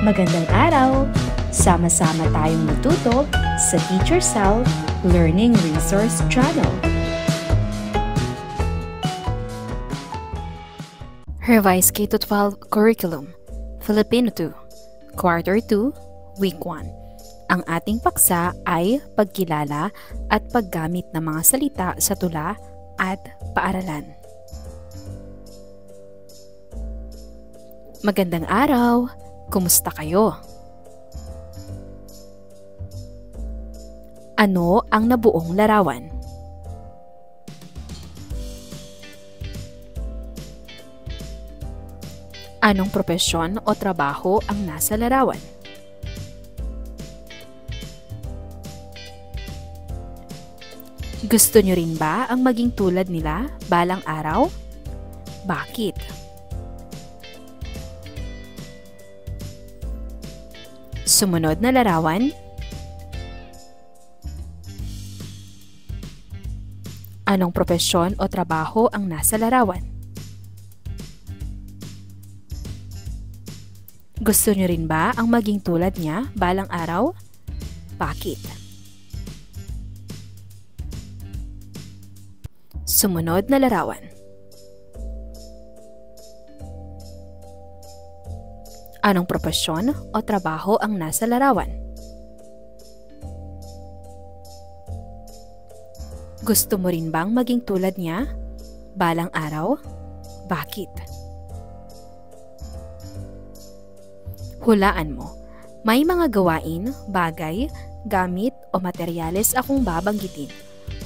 Magandang araw! Sama-sama tayong matuto sa Teacher Sal Learning Resource Channel. Revised K-12 Curriculum, Filipino 2, Quarter 2, Week 1. Ang ating paksa ay pagkilala at paggamit ng mga salita sa tula at paaralan. Magandang araw! Kumusta kayo? Ano ang nabuong larawan? Anong propesyon o trabaho ang nasa larawan? Gusto nyo rin ba ang maging tulad nila balang araw? Bakit? Sumunod na larawan. Anong propesyon o trabaho ang nasa larawan? Gusto nyo rin ba ang maging tulad niya balang araw? Bakit? Sumunod na larawan. Anong propesyon o trabaho ang nasa larawan? Gusto mo rin bang maging tulad niya balang araw? Bakit? Hulaan mo. May mga gawain, bagay, gamit o materyales akong babanggitin.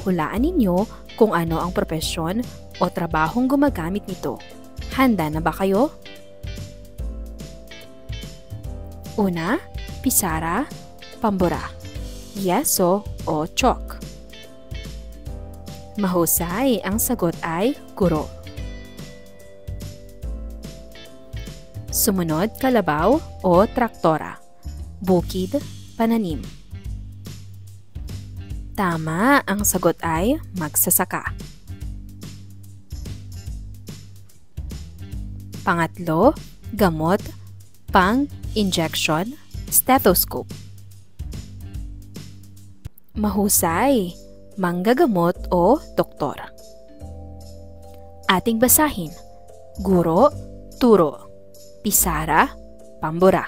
Hulaan ninyo kung ano ang propesyon o trabahong gumagamit nito. Handa na ba kayo? Una, pisara, pambura, yeso o chalk. Mahusay, ang sagot ay guro. Sumunod, kalabaw o traktora, bukid, pananim. Tama, ang sagot ay magsasaka. Pangatlo, gamot, pang-injection, stethoscope. Mahusay, manggagamot o doktor. Ating basahin, guro, turo, pisara, pambura.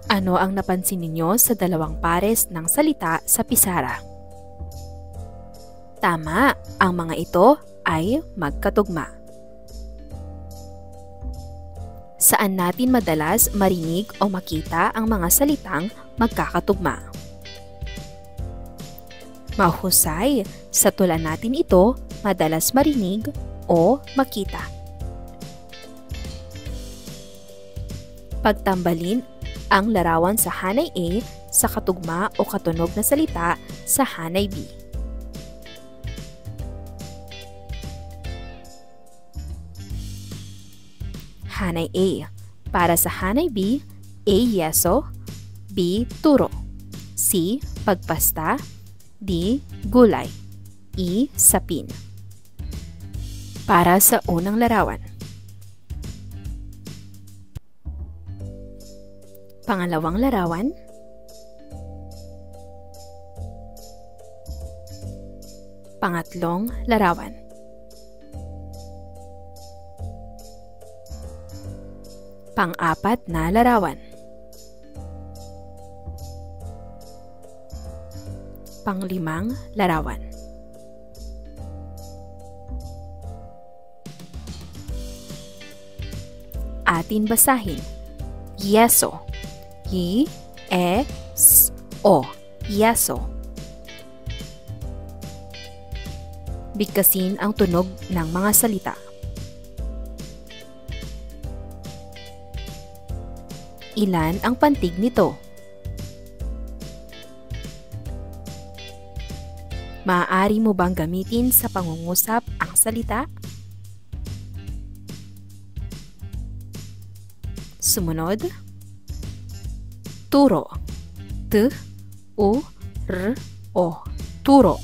Ano ang napansin ninyo sa dalawang pares ng salita sa pisara? Tama, ang mga ito ay magkatugma. Saan natin madalas marinig o makita ang mga salitang magkakatugma? Mahusay, sa tula natin ito madalas marinig o makita. Pagtambalin ang larawan sa hanay A sa katugma o katunog na salita sa hanay B. Hanay A. Para sa hanay B, A. Yeso, B. Turo, C. Pagpasta, D. Gulay, E. Sapin. Para sa unang larawan. Pangalawang larawan. Pangatlong larawan. Pang-apat na larawan. Pang-limang larawan. Atin basahin. Yeso. Y-E-S-O. Yeso. Bigkasin ang tunog ng mga salita. Ilan ang pantig nito? Maaari mo bang gamitin sa pangungusap ang salita? Sumunod. Turo. T-U-R-O. Turo.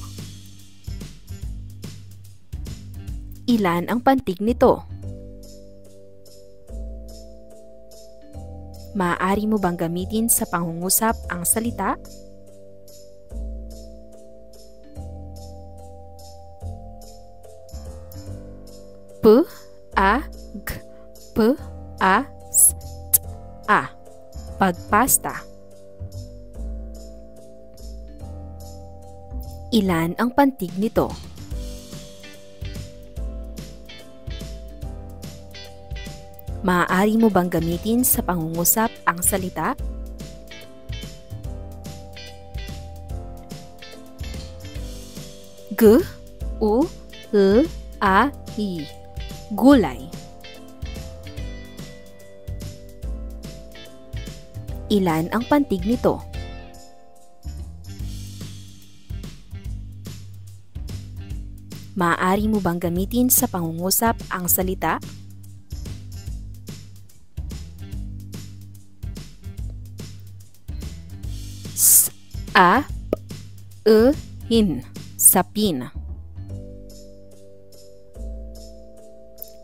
Ilan ang pantig nito? Maaari mo bang gamitin sa pangungusap ang salita? P-A-G-P-A-S-T-A. Pagpasta. Ilan ang pantig nito? Maaari mo bang gamitin sa pangungusap ang salita? G-U-L-A-I. Gulay. Ilan ang pantig nito? Maaari mo bang gamitin sa pangungusap ang salita? S-A-P-E-Hin. Sapin.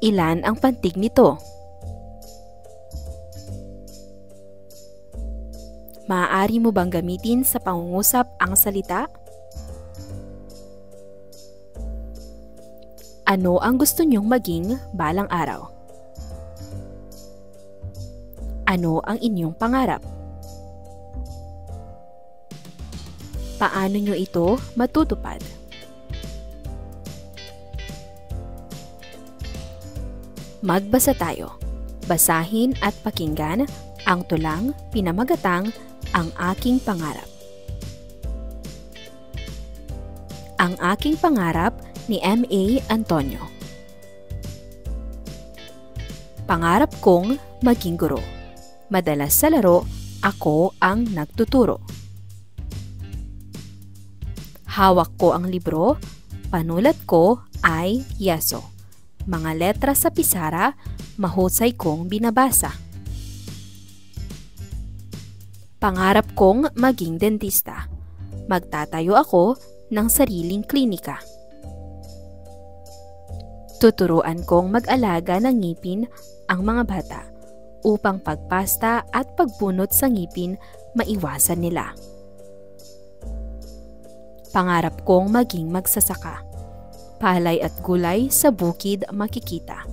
Ilan ang pantig nito? Maaari mo bang gamitin sa pangungusap ang salita? Ano ang gusto niyong maging balang araw? Ano ang inyong pangarap? Paano niyo ito matutupad? Magbasa tayo. Basahin at pakinggan ang tulang pinamagatang Ang Aking Pangarap. Ang Aking Pangarap ni M.A. Antonio. Pangarap kong maging guro. Madalas sa laro, ako ang nagtuturo. Hawak ko ang libro, panulat ko ay yaso. Mga letra sa pisara, mahusay kong binabasa. Pangarap kong maging dentista. Magtatayo ako ng sariling klinika. Tuturuan kong mag-alaga ng ngipin ang mga bata upang pagpasta at pagbunot sa ngipin maiwasan nila. Pangarap kong maging magsasaka. Palay at gulay sa bukid makikita.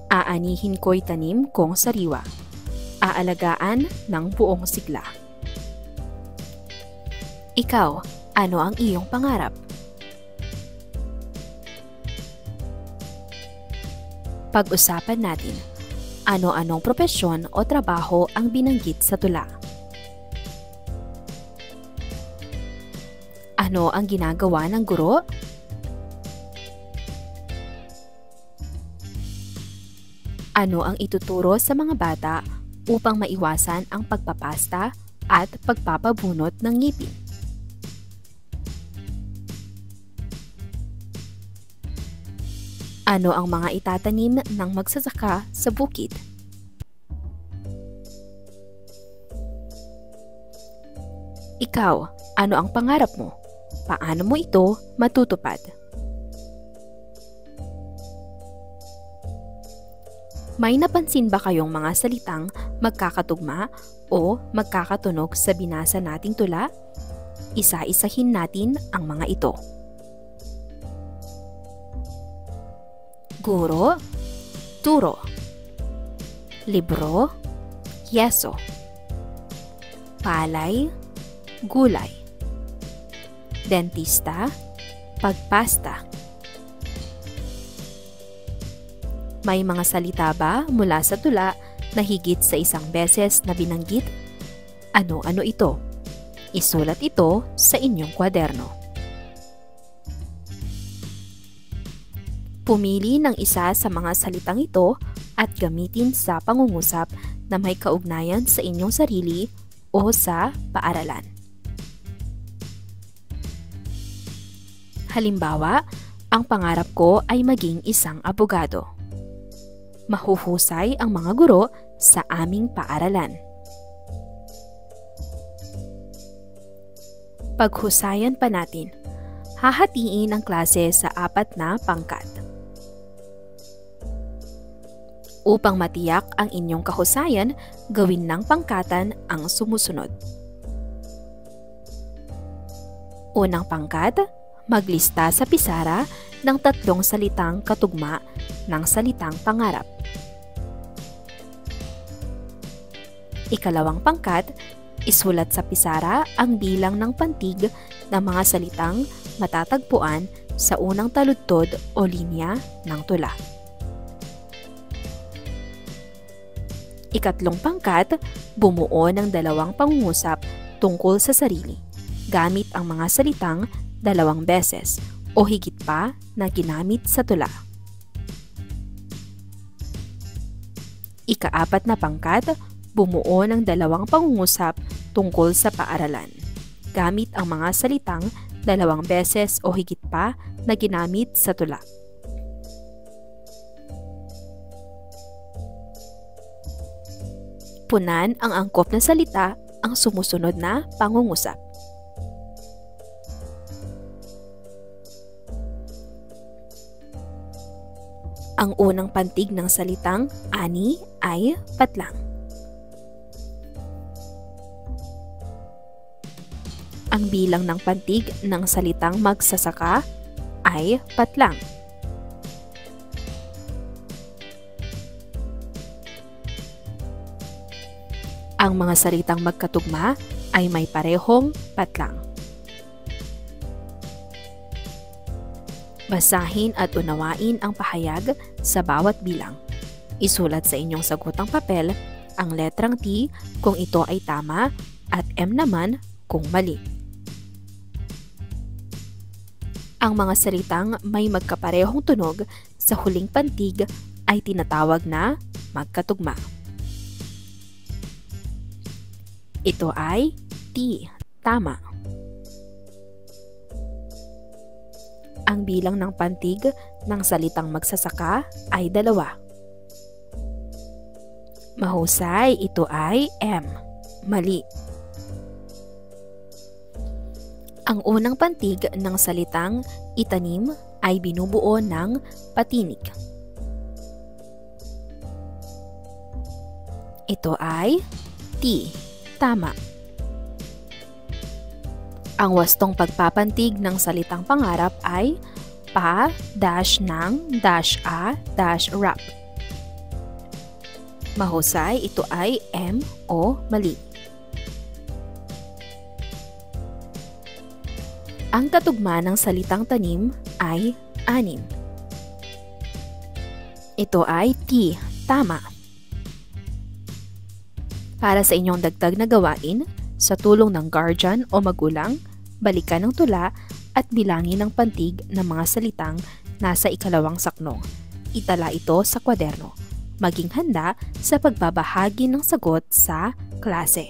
Aanihin ko'y tanim kong sariwa. Aalagaan ng buong sigla. Ikaw, ano ang iyong pangarap? Pag-usapan natin, ano-anong propesyon o trabaho ang binanggit sa tula? Ano ang ginagawa ng guro? Ano ang ituturo sa mga bata upang maiwasan ang pagpapasta at pagpapabunot ng ngipin? Ano ang mga itatanim ng magsasaka sa bukid? Ikaw, ano ang pangarap mo? Paano mo ito matutupad? May napansin ba kayong mga salitang magkakatugma o magkakatunog sa binasa nating tula? Isa-isahin natin ang mga ito. Guro, turo. Libro, yeso. Palay, gulay. Dentista, pagpasta. May mga salita ba mula sa tula na higit sa isang beses na binanggit? Ano-ano ito? Isulat ito sa inyong kwaderno. Pumili ng isa sa mga salitang ito at gamitin sa pangungusap na may kaugnayan sa inyong sarili o sa paaralan. Halimbawa, ang pangarap ko ay maging isang abogado. Mahuhusay ang mga guro sa aming paaralan. Paghusayan pa natin, hahatiin ang klase sa 4 na pangkat. Upang matiyak ang inyong kahusayan, gawin ng pangkatan ang sumusunod. Unang pangkat, maglista sa pisara ng 3 salitang katugma ng salitang pangarap. Ikalawang pangkat, isulat sa pisara ang bilang ng pantig ng mga salitang matatagpuan sa unang taludtod o linya ng tula. Ikatlong pangkat, bumuo ng 2 pangungusap tungkol sa sarili, gamit ang mga salitang 2 beses o higit pa na ginamit sa tula. Ika-4 na pangkat, bumuo ng 2 pangungusap tungkol sa paaralan, gamit ang mga salitang 2 beses o higit pa na ginamit sa tula. Punan ang angkop na salita ang sumusunod na pangungusap. Ang unang pantig ng salitang ani ay patlang. Ang bilang ng pantig ng salitang magsasaka ay patlang. Ang mga salitang magkatugma ay may parehong patlang. Basahin at unawain ang pahayag sa bawat bilang. Isulat sa inyong sagutang papel ang letrang T kung ito ay tama at M naman kung mali. Ang mga salitang may magkaparehong tunog sa huling pantig ay tinatawag na magkatugma. Ito ay T, tama. Ang bilang ng pantig ng salitang magsasaka ay 2. Mahusay, ito ay M, mali. Ang unang pantig ng salitang itanim ay binubuo ng patinig. Ito ay T, tama. Ang wastong pagpapantig ng salitang pangarap ay pa-ng-a-rap. Mahusay, ito ay M o mali. Ang katugma ng salitang tanim ay 6. Ito ay T, tama. Para sa inyong dagdag na gawain, sa tulong ng guardian o magulang, balikan ang tula at bilangin ang pantig ng mga salitang nasa ikalawang saknong. Itala ito sa kwaderno. Maging handa sa pagbabahagi ng sagot sa klase.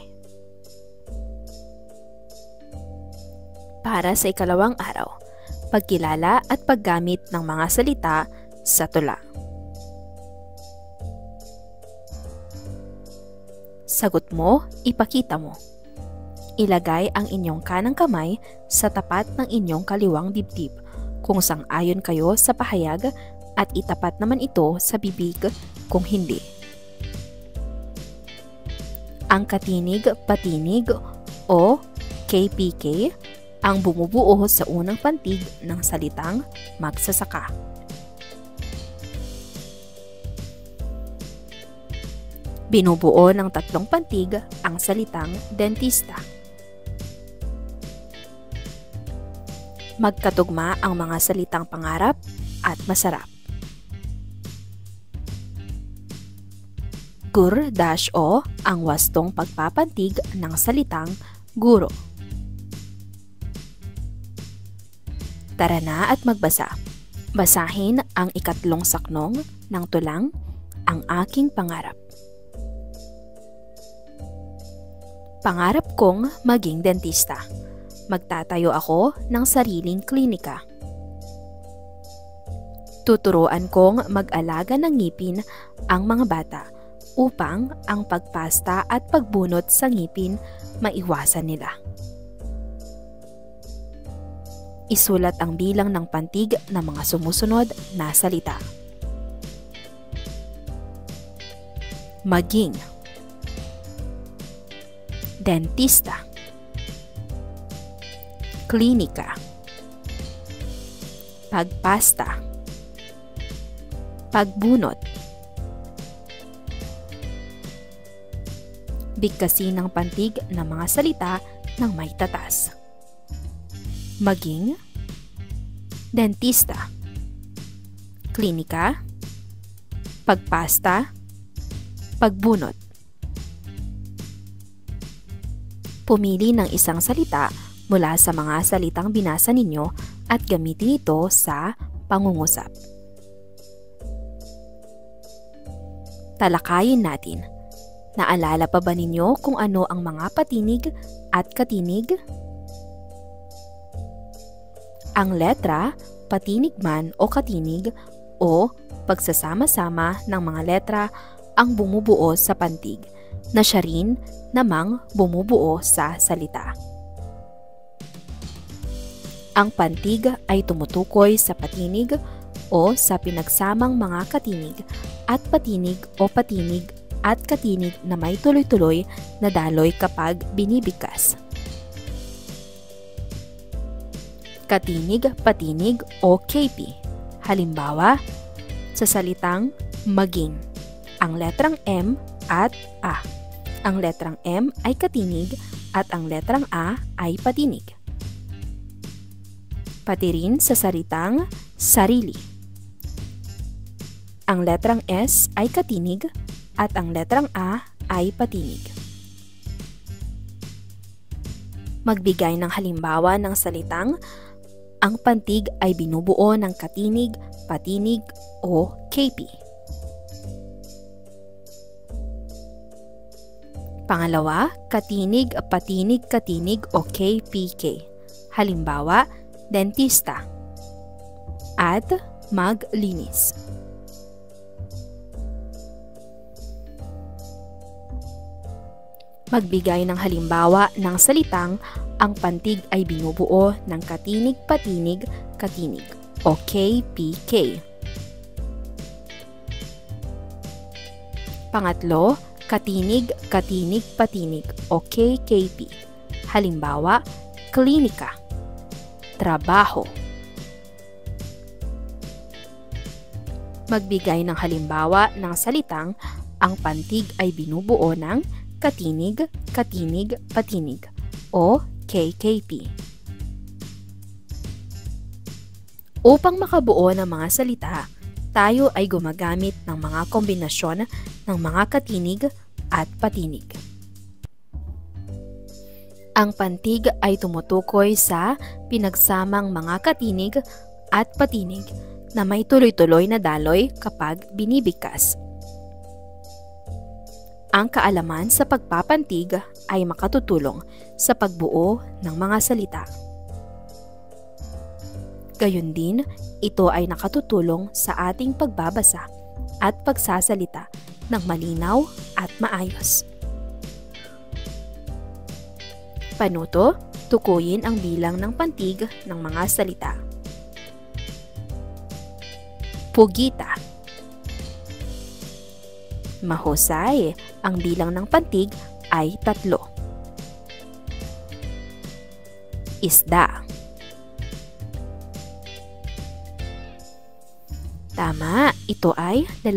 Para sa ikalawang araw, pagkilala at paggamit ng mga salita sa tula. Sagot mo, ipakita mo. Ilagay ang inyong kanang kamay sa tapat ng inyong kaliwang dibdib kung sang-ayon kayo sa pahayag at itapat naman ito sa bibig kung hindi. Ang katinig-patinig o KPK ang bumubuo sa unang pantig ng salitang magsasaka. Binubuo ng 3 pantig ang salitang dentista. Magkatugma ang mga salitang pangarap at masarap. Gur-o ang wastong pagpapantig ng salitang guro. Tara na at magbasa. Basahin ang ikatlong saknong ng tulang Ang Aking Pangarap. Pangarap kong maging dentista. Magtatayo ako ng sariling klinika. Tuturuan kong mag-alaga ng ngipin ang mga bata upang ang pagpasta at pagbunot sa ngipin maiwasan nila. Isulat ang bilang ng pantig ng mga sumusunod na salita. maging, dentista, klinika, pagpasta, pagbunot, bigkasin ng pantig ng mga salita ng may tatas. Maging, dentista, klinika, pagpasta, pagbunot. Pumili ng isang salita mula sa mga salitang binasa ninyo at gamitin ito sa pangungusap. Talakayin natin. Naalala pa ba ninyo kung ano ang mga patinig at katinig? Ang letra, patinig man o katinig, o pagsasama-sama ng mga letra ang bumubuo sa pantig, na siya rin namang bumubuo sa salita. Ang pantig ay tumutukoy sa patinig o sa pinagsamang mga katinig at patinig o patinig at katinig na may tuloy-tuloy na daloy kapag binibigkas. Katinig, patinig o KP. Halimbawa, sa salitang maging, ang letrang M at A. Ang letrang M ay katinig at ang letrang A ay patinig. Pati rin sa salitang sarili. Ang letrang S ay katinig at ang letrang A ay patinig. Magbigay ng halimbawa ng salitang ang pantig ay binubuo ng katinig, patinig o KP. Pangalawa, katinig, patinig, katinig o KPK. Halimbawa, dentista at maglinis. Magbigay ng halimbawa ng salitang ang pantig ay binubuo ng katinig, patinig, katinig o KPK. Pangatlo, katinig, katinig, patinig o KKP. Halimbawa, klinika, trabaho. Magbigay ng halimbawa ng salitang ang pantig ay binubuo ng katinig, katinig, patinig o KKP. Upang makabuo ng mga salita, tayo ay gumagamit ng mga kombinasyon ng mga katinig at patinig. Ang pantig ay tumutukoy sa pinagsamang mga katinig at patinig na may tuloy-tuloy na daloy kapag binibigkas. Ang kaalaman sa pagpapantig ay makatutulong sa pagbuo ng mga salita. Gayon din, ito ay nakatutulong sa ating pagbabasa at pagsasalita ng malinaw at maayos. Panuto, tukuyin ang bilang ng pantig ng mga salita. Pugita. Mahusay, ang bilang ng pantig ay 3. Isda. Tama, ito ay 2.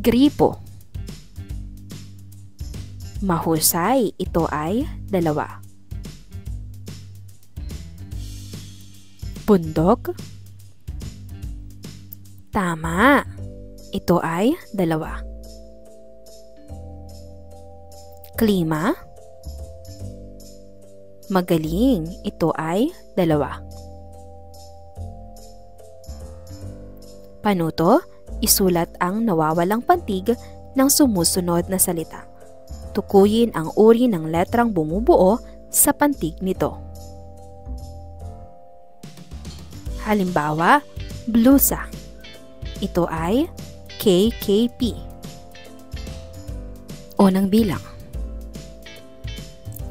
Gripo. Mahusay, ito ay 2. Bundok. Tama, ito ay 2. Klima. Magaling, ito ay 2. Panuto, isulat ang nawawalang pantig ng sumusunod na salita. Tukuyin ang uri ng letrang bumubuo sa pantig nito. Halimbawa, blusa. Ito ay KKP. Unang bilang.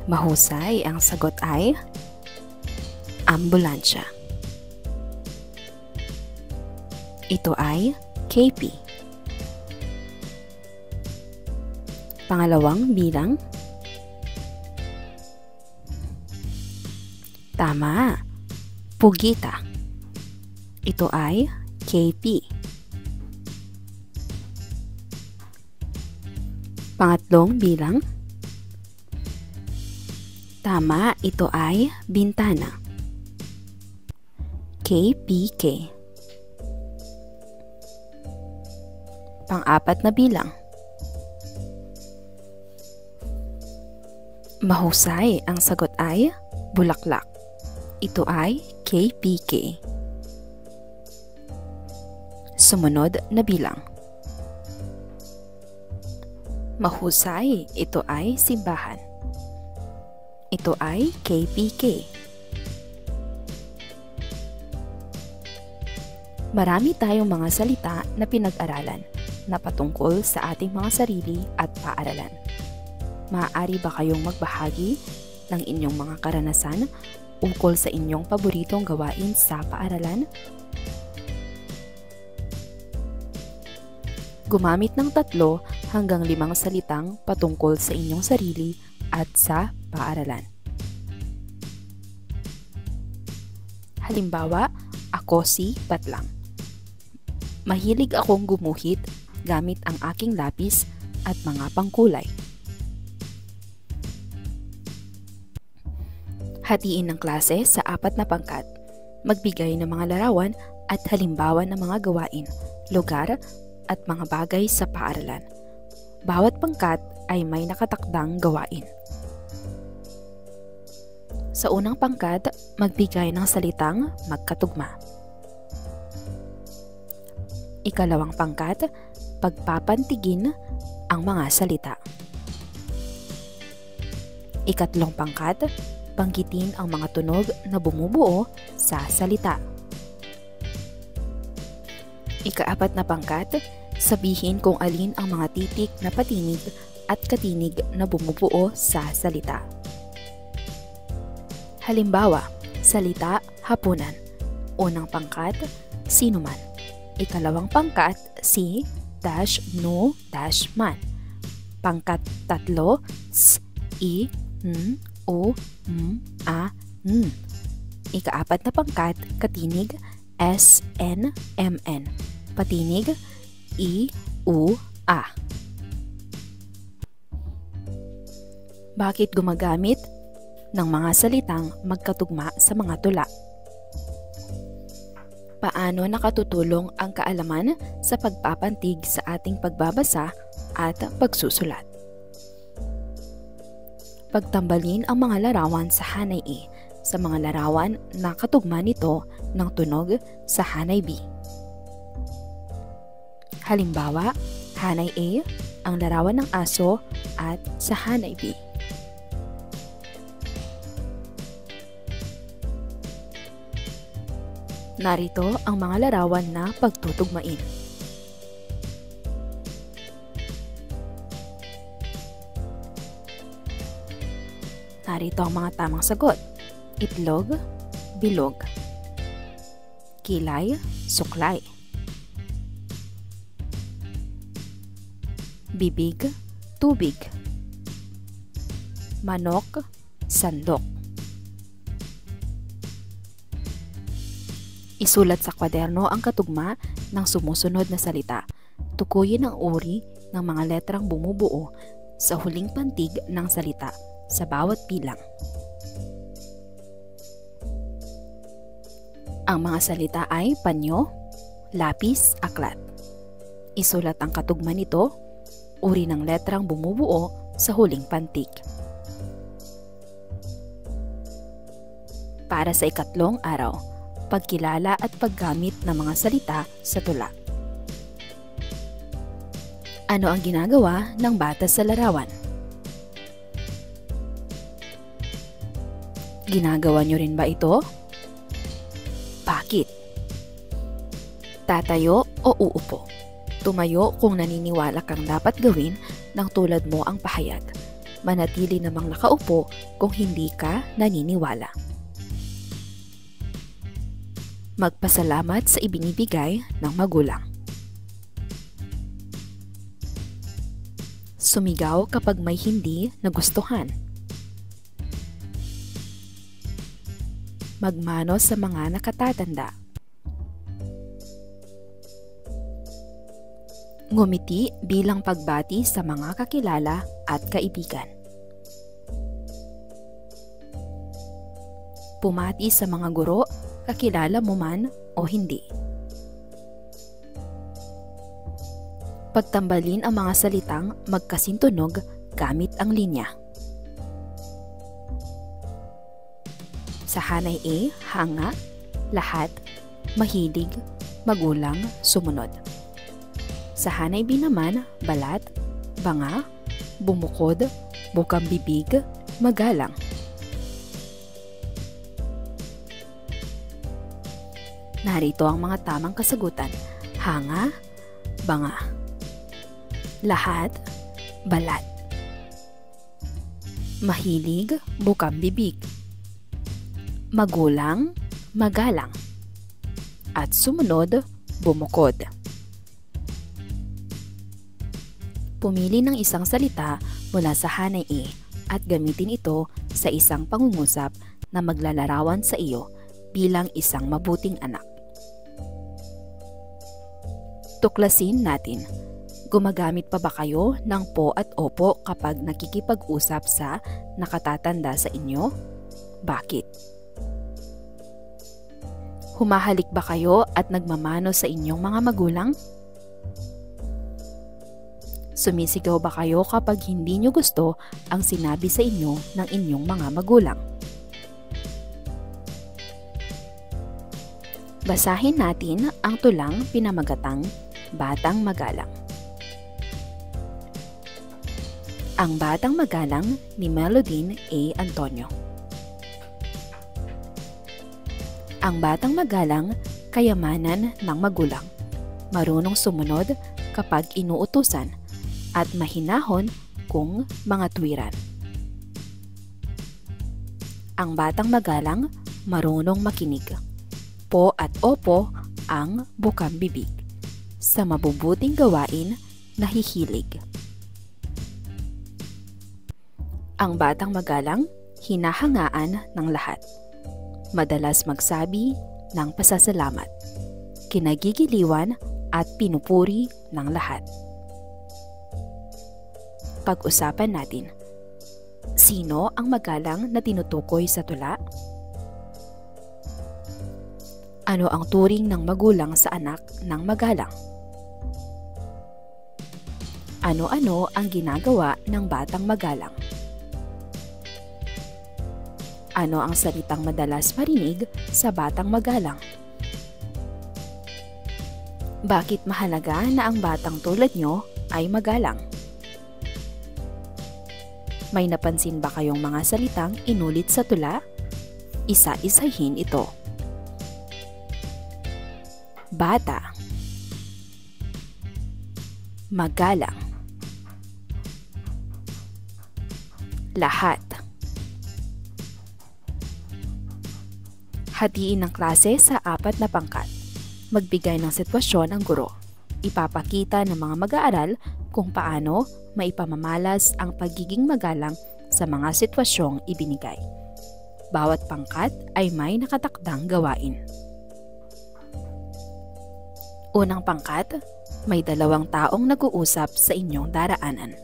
Mahusay, ang sagot ay ambulansya. Ito ay KP. Pangalawang bilang. Tama, pugita. Ito ay KP. Pangatlong bilang. Tama, ito ay bintana. KPK. Pang-apat na bilang. Mahusay, ang sagot ay bulaklak. Ito ay KPK. Sumunod na bilang. Mahusay, ito ay simbahan. Ito ay KPK. Marami tayong mga salita na pinag-aralan na patungkol sa ating mga sarili at paaralan. Maaari ba kayong magbahagi ng inyong mga karanasan ukol sa inyong paboritong gawain sa paaralan? Gumamit ng 3 hanggang 5 salitang patungkol sa inyong sarili at sa paaralan. Halimbawa, ako si Patlang. Mahilig akong gumuhit gamit ang aking lapis at mga pangkulay. Hatiin ng klase sa 4 na pangkat. Magbigay ng mga larawan at halimbawa ng mga gawain, lugar at mga bagay sa paaralan. Bawat pangkat ay may nakatakdang gawain. Sa unang pangkat, magbigay ng salitang magkatugma. Ikalawang pangkat, pagpapantigin ang mga salita. Ikatlong pangkat, banggitin ang mga tunog na bumubuo sa salita. Ika-4 na pangkat, sabihin kung alin ang mga titik na patinig at katinig na bumubuo sa salita. Halimbawa, salita hapunan. Unang pangkat, sinuman. Ikalawang pangkat, si no man. Pangkat 3, s, i, n, o, a, n. Ika-4 na pangkat, katinig, s, n, m, n. Patinig, i, u, a. Bakit gumagamit ng mga salitang magkatugma sa mga tula? Paano nakatutulong ang kaalaman sa pagpapantig sa ating pagbabasa at pagsusulat? Pagtambalin ang mga larawan sa hanay A sa mga larawan na katugma nito ng tunog sa hanay B. Halimbawa, hanay A, ang larawan ng aso at sa hanay B. Narito ang mga larawan na pagtutugmain. Narito ang mga tamang sagot. Itlog, bilog. Kilay, suklay. Bibig, tubig. Manok, sandok. Isulat sa kwaderno ang katugma ng sumusunod na salita. Tukuyin ang uri ng mga letrang bumubuo sa huling pantig ng salita sa bawat bilang. Ang mga salita ay panyo, lapis, aklat. Isulat ang katugma nito, uri ng letrang bumubuo sa huling pantig. Para sa ikatlong araw, pagkilala at paggamit ng mga salita sa tula. Ano ang ginagawa ng bata sa larawan? Ginagawa nyo rin ba ito? Bakit? Tatayo o uupo? Tumayo kung naniniwala kang dapat gawin ng tulad mo ang pahayag. Manatili namang nakaupo kung hindi ka naniniwala. Magpasalamat sa ibinibigay ng magulang. Sumigaw kapag may hindi nagustuhan. Magmano sa mga nakatatanda. Ngumiti bilang pagbati sa mga kakilala at kaibigan. Pumati sa mga guro, kakilala mo man o hindi. Pagtambalin ang mga salitang magkasintunog gamit ang linya. Sa hanay A, hanga, lahat, mahilig, magulang, sumunod. Sa hanay B naman, balat, banga, bumukod, bukang bibig, magalang. Narito ang mga tamang kasagutan. Hanga, banga. Lahat, balat. Mahilig, bukang bibig. Magulang, magalang. At sumunod, bumukod. Pumili ng isang salita mula sa hanay A at gamitin ito sa isang pangungusap na maglalarawan sa iyo bilang isang mabuting anak. Tuklasin natin. Gumagamit pa ba kayo ng po at opo kapag nakikipag-usap sa nakatatanda sa inyo? Bakit? Humahalik ba kayo at nagmamano sa inyong mga magulang? Sumisigaw ba kayo kapag hindi nyo gusto ang sinabi sa inyo ng inyong mga magulang? Basahin natin ang tulang pinamagatang Batang Magalang. Ang Batang Magalang ni Melodine A. Antonio. Ang batang magalang, kayamanan ng magulang. Marunong sumunod kapag inuutusan at mahinahon kung mga tuwiran. Ang batang magalang, marunong makinig. Po at opo ang bukang bibig. Sa mabubuting gawain, nahihilig. Ang batang magalang, hinahangaan ng lahat. Madalas magsabi ng pasasalamat, kinagigiliwan at pinupuri ng lahat. Pag-usapan natin. Sino ang magalang na tinutukoy sa tula? Ano ang turing ng magulang sa anak ng magalang? Ano-ano ang ginagawa ng batang magalang? Ano ang salitang madalas marinig sa batang magalang? Bakit mahalaga na ang batang tulad nyo ay magalang? May napansin ba kayong mga salitang inulit sa tula? Isa-isahin ito. Bata. Magalang. Lahat. Hatiin ng klase sa 4 na pangkat. Magbigay ng sitwasyon ang guro. Ipapakita ng mga mag-aaral kung paano maipamamalas ang pagiging magalang sa mga sitwasyong ibinigay. Bawat pangkat ay may nakatakdang gawain. Unang pangkat, may 2 taong nag-uusap sa inyong daraanan.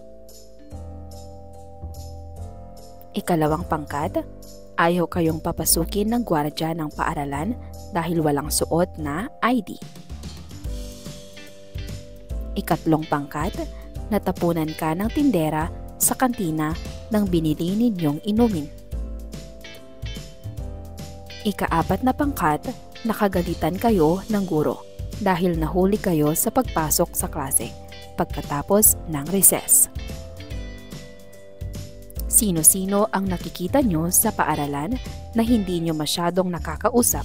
Ikalawang pangkat, ayaw kayong papasukin ng gwardiya ng paaralan dahil walang suot na ID. Ikatlong pangkat, natapunan ka ng tindera sa kantina ng binili ninyong inumin. Ika-4 na pangkat, nakagalitan kayo ng guro dahil nahuli kayo sa pagpasok sa klase pagkatapos ng recess. Sino-sino ang nakikita nyo sa paaralan na hindi nyo masyadong nakakausap?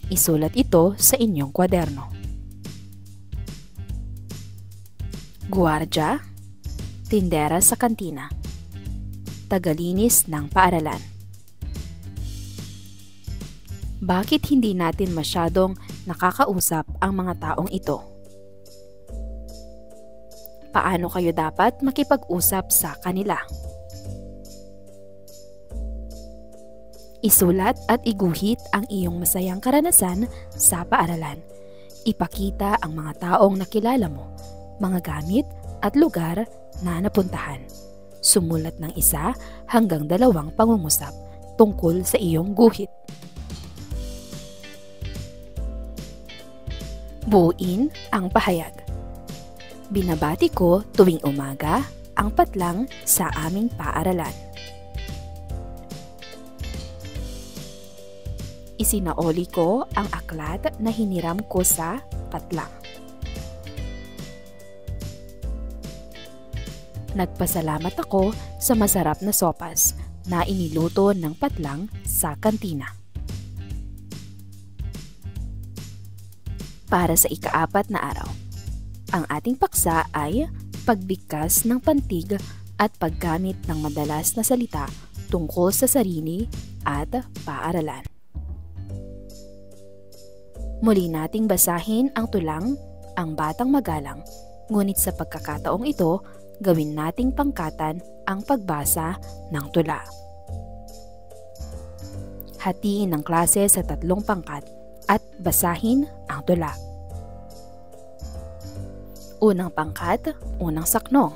Isulat ito sa inyong kwaderno. Guwardya, tindera sa kantina, tagalinis ng paaralan. Bakit hindi natin masyadong nakakausap ang mga taong ito? Paano kayo dapat makipag-usap sa kanila? Isulat at iguhit ang iyong masayang karanasan sa paaralan. Ipakita ang mga taong nakilala mo, mga gamit at lugar na napuntahan. Sumulat ng 1 hanggang 2 pangungusap tungkol sa iyong guhit. Buuin ang pahayag. Binabati ko tuwing umaga ang patlang sa aming paaralan. Isinaoli ko ang aklat na hiniram ko sa patlang. Nagpasalamat ako sa masarap na sopas na iniluto ng patlang sa kantina. Para sa ika-4 na araw, ang ating paksa ay pagbigkas ng pantig at paggamit ng madalas na salita tungkol sa sarili at paaralan. Muli nating basahin ang tulang Ang Batang Magalang, ngunit sa pagkakataong ito, gawin nating pangkatan ang pagbasa ng tula. Hatiin ang klase sa 3 pangkat at basahin ang tula. Unang pangkat, unang saknong.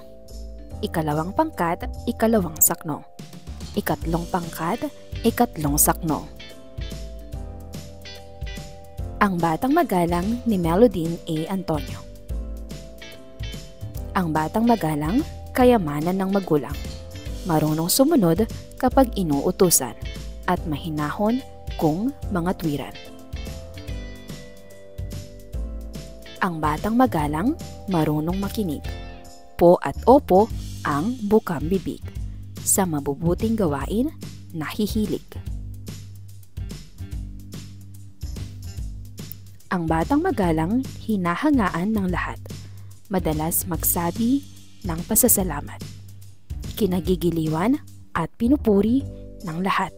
Ikalawang pangkat, ikalawang saknong. Ikatlong pangkat, ikatlong saknong. Ang Batang Magalang ni Melodine A. Antonio. Ang batang magalang, kayamanan ng magulang. Marunong sumunod kapag inuutusan at mahinahon kung mga tuwiran. Ang batang magalang, marunong makinig. Po at opo ang bukang bibig. Sa mabubuting gawain, nahihilig. Ang batang magalang, hinahangaan ng lahat. Madalas magsabi ng pasasalamat. Kinagigiliwan at pinupuri ng lahat.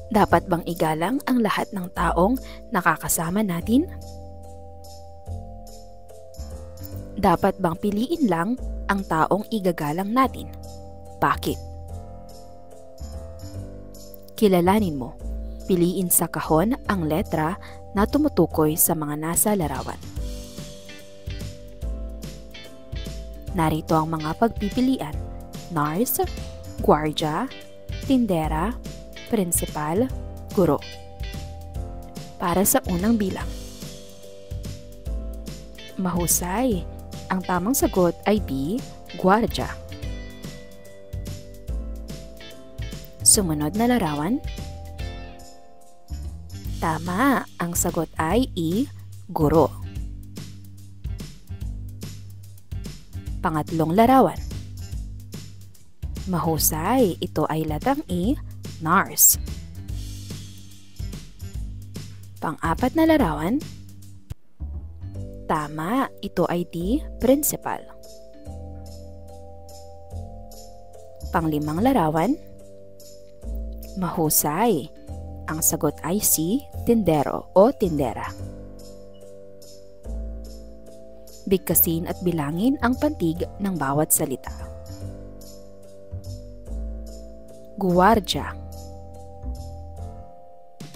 Dapat bang igalang ang lahat ng taong nakakasama natin? Dapat bang piliin lang ang taong igagalang natin? Bakit? Kilalanin mo. Piliin sa kahon ang letra na tumutukoy sa mga nasa larawan. Narito ang mga pagpipilian: nurse, guardia, tindera, principal, guro. Para sa unang bilang. Mahusay. Ang tamang sagot ay B, guardia. Sumunod na larawan. Tama, ang sagot ay E, guro. Pangatlong larawan. Mahusay, ito ay letrang E, nurse. Pang-4 na larawan. Tama, ito ay D, principal. Pang-5 larawan. Mahusay. Ang sagot ay C, tindero o tindera. Bigkasin at bilangin ang pantig ng bawat salita. Guwardiya.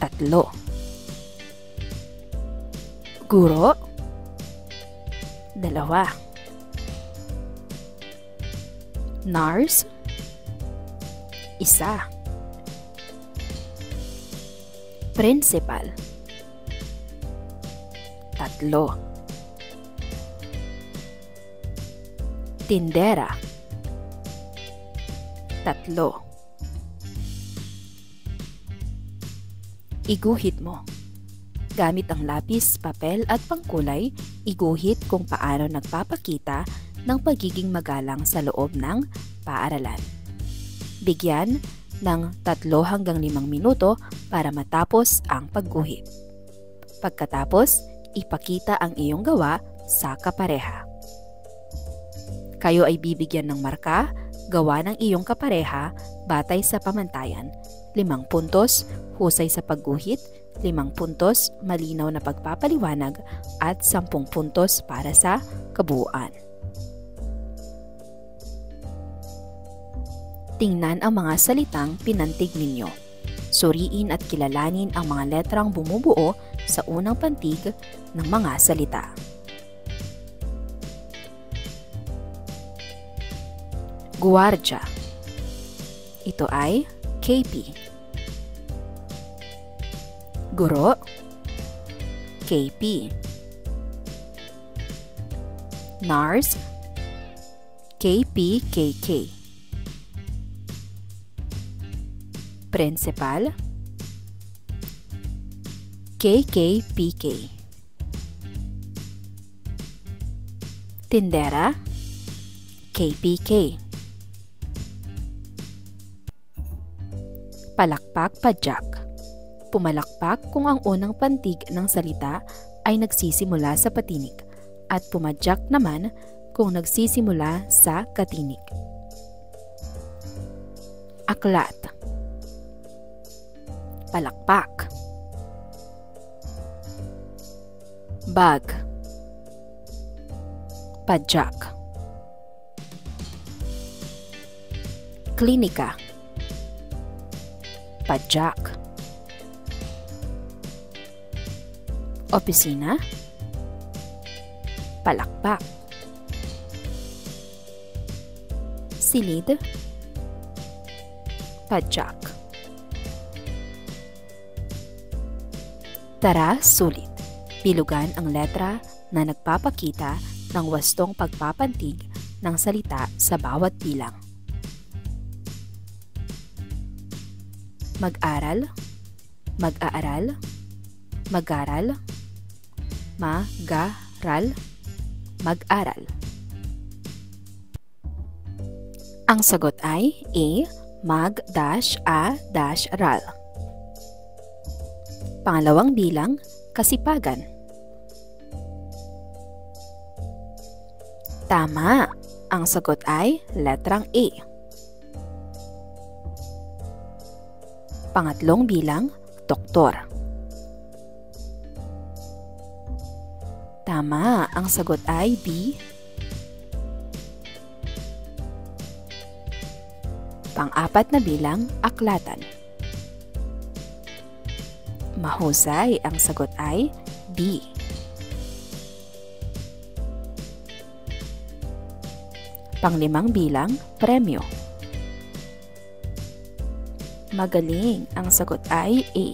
3. Guro. 2. Nurse. 1. Principal. 3. Tindera. 3. Iguhit mo. Gamit ang lapis, papel at pangkulay, iguhit kung paano nagpapakita ng pagiging magalang sa loob ng paaralan. Bigyan ng 3 hanggang 5 minuto para matapos ang pagguhit. Pagkatapos, ipakita ang iyong gawa sa kapareha. Kayo ay bibigyan ng marka, gawa ng iyong kapareha batay sa pamantayan. 5 puntos, husay sa pagguhit, 5 puntos, malinaw na pagpapaliwanag, at 10 puntos para sa kabuuan. Tingnan ang mga salitang pinantig ninyo. Suriin at kilalanin ang mga letrang bumubuo sa unang pantig ng mga salita. Guwardiya. Ito ay KP. Guro, KP. Nurse, KPKK. Principal, KKPK. Tindera, KPK. Palakpak padyak. Pumalakpak kung ang unang pantig ng salita ay nagsisimula sa patinig at pumadyak naman kung nagsisimula sa katinig. Aklat. Palakpak. Bag. Padyak. Klinika. Padyak. Opisina. Palakpak. Silid. Padyak. Tara, sulit. Bilugan ang letra na nagpapakita ng wastong pagpapantig ng salita sa bawat bilang. Mag-aral, mag-aaral, mag-aral, mag-aral, mag-aral. Ang sagot ay A, mag-a-ral. Pangalawang bilang, kasipagan. Tama! Ang sagot ay letrang A. Pangatlong bilang, doktor. Tama! Ang sagot ay B. Pang-apat na bilang, aklatan. Mahusay, ang sagot ay D. Panglimang bilang, premyo. Magaling, ang sagot ay A.